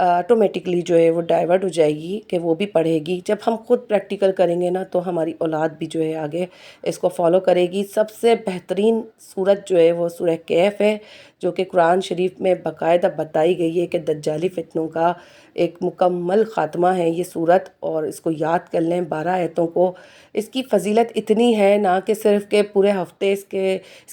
Automatically جو ہے وہ ڈائیورٹ ہو جائے گی کہ وہ بھی پڑھے گی۔ جب ہم خود پریکٹیکل کریں گے نا تو ہماری اولاد بھی جو ہے آگے اس کو فالو کرے گی۔ سب سے بہترین صورت جو ہے وہ سورہ کہف ہے، جو کہ قرآن شریف میں باقاعدہ بتائی گئی ہے کہ دجالی فتنوں کا ایک مکمل خاتمہ ہے یہ صورت، اور اس کو یاد کر لیں 12 آیتوں کو۔ اس کی فضیلت اتنی ہے نہ کہ صرف کہ پورے ہفتے اس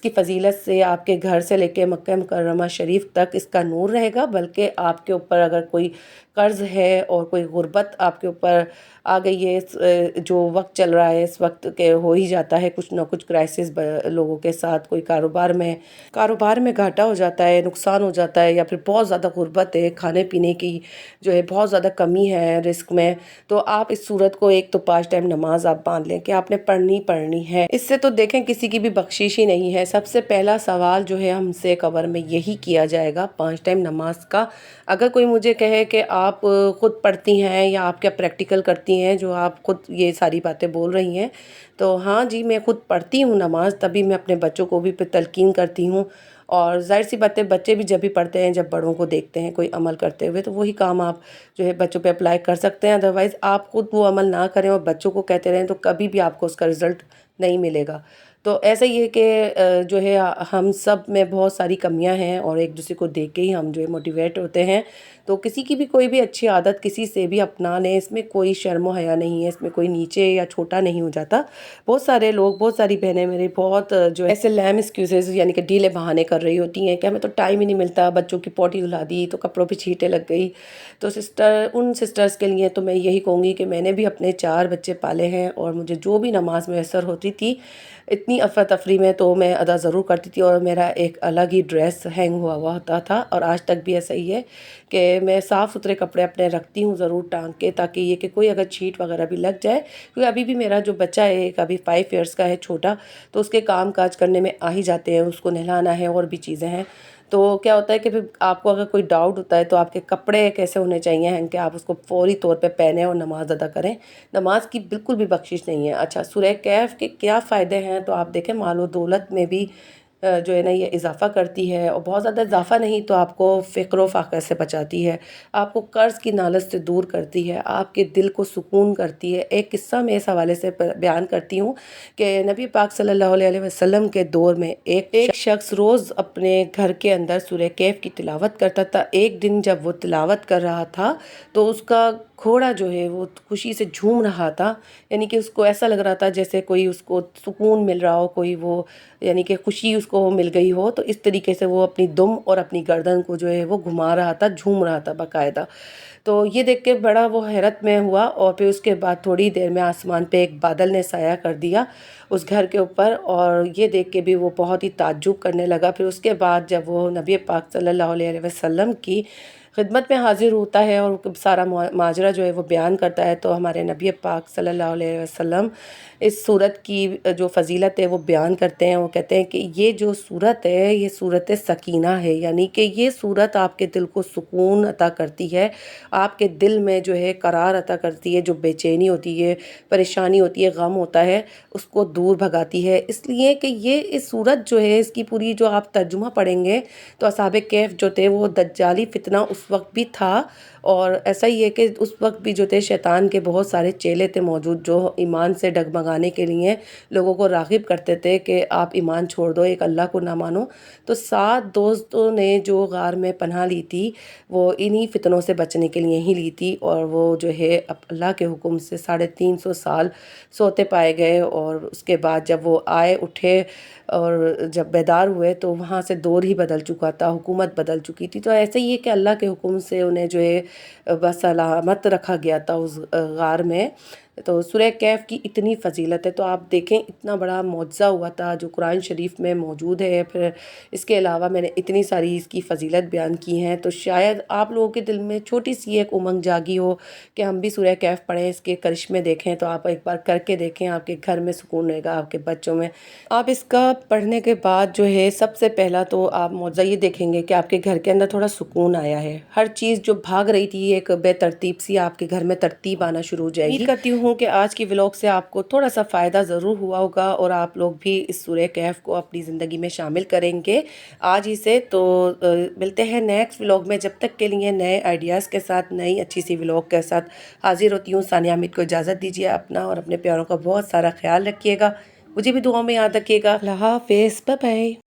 کی فضیلت سے آپ کے گھر سے لے کے مکہ مکرمہ شریف تک اس کا نور رہے گا، بلکہ آپ کے اوپر اگر کوئی قرض ہے اور کوئی غربت آپ کے اوپر آ گئی ہے، جو وقت چل رہا ہے اس وقت کہ ہو ہی جاتا ہے کچھ نہ کچھ کرائسس لوگوں کے ساتھ، کوئی کاروبار میں گھاٹا ہو جاتا ہے، نقصان ہو جاتا ہے، یا پھر بہت زیادہ غربت ہے، کھانے پینے کی جو ہے بہت زیادہ کمی ہے رزق میں، تو آپ اس صورت کو ایک تو 5 ٹائم نماز آپ باندھ لیں کہ آپ نے پڑھنی ہے۔ اس سے تو دیکھیں کسی کی بھی بخشش ہی نہیں ہے۔ سب سے پہلا سوال جو ہے ہم سے قبر میں یہی کیا جائے گا 5 ٹائم نماز کا۔ اگر کوئی مجھے کہے کہ آپ خود پڑھتی ہیں یا آپ کیا پریکٹیکل کرتی ہیں جو آپ خود یہ ساری باتیں بول رہی ہیں، تو ہاں جی میں خود پڑھتی ہوں نماز، تبھی میں اپنے بچوں کو بھی تلقین کرتی ہوں، اور ظاہر سی بات ہے بچے بھی جب بھی پڑھتے ہیں، جب بڑوں کو دیکھتے ہیں کوئی عمل کرتے ہوئے، تو وہی کام آپ جو ہے بچوں پہ اپلائی کر سکتے ہیں۔ ادروائز آپ خود وہ عمل نہ کریں اور بچوں کو کہتے رہیں تو کبھی بھی آپ کو اس کا رزلٹ نہیں ملے گا۔ تو ایسا ہی ہے کہ جو ہے ہم سب میں بہت ساری کمیاں ہیں، اور ایک دوسرے کو دیکھ کے ہی ہم جو ہے موٹیویٹ ہوتے ہیں۔ تو کسی کی بھی کوئی بھی اچھی عادت کسی سے بھی اپنا لیں، اس میں کوئی شرم و حیا نہیں ہے، اس میں کوئی نیچے یا چھوٹا نہیں ہو جاتا۔ بہت سارے لوگ، بہت ساری بہنیں میری بہت جو ایسے لیم ایکسکیوزز یعنی کہ ڈھیلے بہانے کر رہی ہوتی ہیں کہ ہمیں تو ٹائم ہی نہیں ملتا، بچوں کی پوٹی دھلا دی تو کپڑوں پہ چھینٹیں لگ گئی۔ تو ان سسٹرز کے لیے تو میں یہی کہوں گی کہ میں نے بھی اپنے 4 بچے پالے ہیں، اور مجھے جو بھی نماز میسر ہوتی تھی اتنی افراتفری میں تو میں ادا ضرور کرتی تھی، اور میرا ایک الگ ہی ڈریس ہینگ ہوا ہوتا تھا، اور آج تک بھی ایسا ہی ہے کہ میں صاف ستھرے کپڑے اپنے رکھتی ہوں ضرور ٹانگ کے، تاکہ یہ کہ کوئی اگر چھینٹ وغیرہ بھی لگ جائے، کیونکہ ابھی بھی میرا جو بچہ ہے ایک ابھی 5 ایئرس کا ہے چھوٹا، تو اس کے کام کاج کرنے میں آ ہی جاتے ہیں، اس کو نہلانا ہے اور بھی چیزیں ہیں۔ تو کیا ہوتا ہے کہ پھر آپ کو اگر کوئی ڈاؤٹ ہوتا ہے تو آپ کے کپڑے کیسے ہونے چاہیے ہیں کہ آپ اس کو فوری طور پہ پہنیں اور نماز ادا کریں۔ نماز کی بالکل بھی بخشش نہیں ہے۔ اچھا، سورہ کہف کے کیا فائدے ہیں، تو آپ دیکھیں مال و دولت میں بھی جو ہے نا یہ اضافہ کرتی ہے، اور بہت زیادہ اضافہ نہیں تو آپ کو فقر و فاقہ سے بچاتی ہے، آپ کو قرض کی نالت سے دور کرتی ہے، آپ کے دل کو سکون کرتی ہے۔ ایک قصہ میں اس حوالے سے بیان کرتی ہوں کہ نبی پاک صلی اللہ علیہ وسلم کے دور میں ایک شخص روز اپنے گھر کے اندر سورہ کہف کی تلاوت کرتا تھا۔ ایک دن جب وہ تلاوت کر رہا تھا تو اس کا گھوڑا جو ہے وہ خوشی سے جھوم رہا تھا، یعنی کہ اس کو ایسا لگ رہا تھا جیسے کوئی اس کو سکون مل رہا ہو، کوئی وہ یعنی کہ خوشی اس کو مل گئی ہو، تو اس طریقے سے وہ اپنی دم اور اپنی گردن کو جو ہے وہ گھما رہا تھا، جھوم رہا تھا باقاعدہ۔ تو یہ دیکھ کے بڑا وہ حیرت میں ہوا، اور پھر اس کے بعد تھوڑی دیر میں آسمان پہ ایک بادل نے سایہ کر دیا اس گھر کے اوپر، اور یہ دیکھ کے بھی وہ بہت ہی تعجب کرنے لگا۔ پھر اس کے بعد جب وہ نبی پاک صلی اللہ علیہ وسلم کی خدمت میں حاضر ہوتا ہے اور سارا ماجرا جو ہے وہ بیان کرتا ہے، تو ہمارے نبی پاک صلی اللہ علیہ وسلم اس صورت کی جو فضیلت ہے وہ بیان کرتے ہیں۔ وہ کہتے ہیں کہ یہ جو صورت ہے یہ صورت سکینہ ہے، یعنی کہ یہ صورت آپ کے دل کو سکون عطا کرتی ہے، آپ کے دل میں جو ہے قرار عطا کرتی ہے، جو بے چینی ہوتی ہے، پریشانی ہوتی ہے، غم ہوتا ہے، اس کو دور بھگاتی ہے۔ اس لیے کہ یہ اس صورت جو ہے اس کی پوری جو آپ ترجمہ پڑھیں گے تو اصحاب کہف جو تھے وہ دجالی فتنہ اس وقت بھی تھا، اور ایسا ہی ہے کہ اس وقت بھی جو تھے شیطان کے بہت سارے چیلے تھے موجود، جو ایمان سے ڈگمگانے کے لیے لوگوں کو راغب کرتے تھے کہ آپ ایمان چھوڑ دو، ایک اللہ کو نہ مانو۔ تو 7 دوستوں نے جو غار میں پناہ لی تھی وہ انہی فتنوں سے بچنے کے لیے ہی لی تھی، اور وہ جو ہے اللہ کے حکم سے 350 سال سوتے پائے گئے، اور اس کے بعد جب وہ آئے اٹھے اور جب بیدار ہوئے تو وہاں سے دور ہی بدل چکا تھا، حکومت بدل چکی تھی۔ تو ایسے ہی ہے کہ اللہ کے حکم سے انہیں جو ہے بسلامت رکھا گیا تھا اس غار میں۔ تو سورہ کہف کی اتنی فضیلت ہے، تو آپ دیکھیں اتنا بڑا معجزہ ہوا تھا جو قرآن شریف میں موجود ہے۔ پھر اس کے علاوہ میں نے اتنی ساری اس کی فضیلت بیان کی ہیں، تو شاید آپ لوگوں کے دل میں چھوٹی سی ایک امنگ جاگی ہو کہ ہم بھی سورہ کہف پڑھیں، اس کے کرشمے دیکھیں۔ تو آپ ایک بار کر کے دیکھیں، آپ کے گھر میں سکون رہے گا، آپ کے بچوں میں۔ آپ اس کا پڑھنے کے بعد جو ہے سب سے پہلا تو آپ معجزہ یہ دیکھیں گے کہ آپ کے گھر کے اندر تھوڑا سکون آیا ہے، ہر چیز جو بھاگ رہی تھی ایک بے ترتیب سی آپ کے گھر میں ترتیب آنا شروع ہو جائے گی۔ کرتی ہوں ہوں کہ آج کی ولاگ سے آپ کو تھوڑا سا فائدہ ضرور ہوا ہوگا اور آپ لوگ بھی اس سورہ کہف کو اپنی زندگی میں شامل کریں گے آج ہی سے۔ تو ملتے ہیں نیکسٹ ولاگ میں، جب تک کے لیے نئے آئیڈیاز کے ساتھ، نئی اچھی سی ولاگ کے ساتھ حاضر ہوتی ہوں۔ ثانیہ حمید کو اجازت دیجیے، اپنا اور اپنے پیاروں کا بہت سارا خیال رکھیے گا، مجھے بھی دعاؤں میں یاد رکھیے گا۔ اللہ حافظ، بائے بائے۔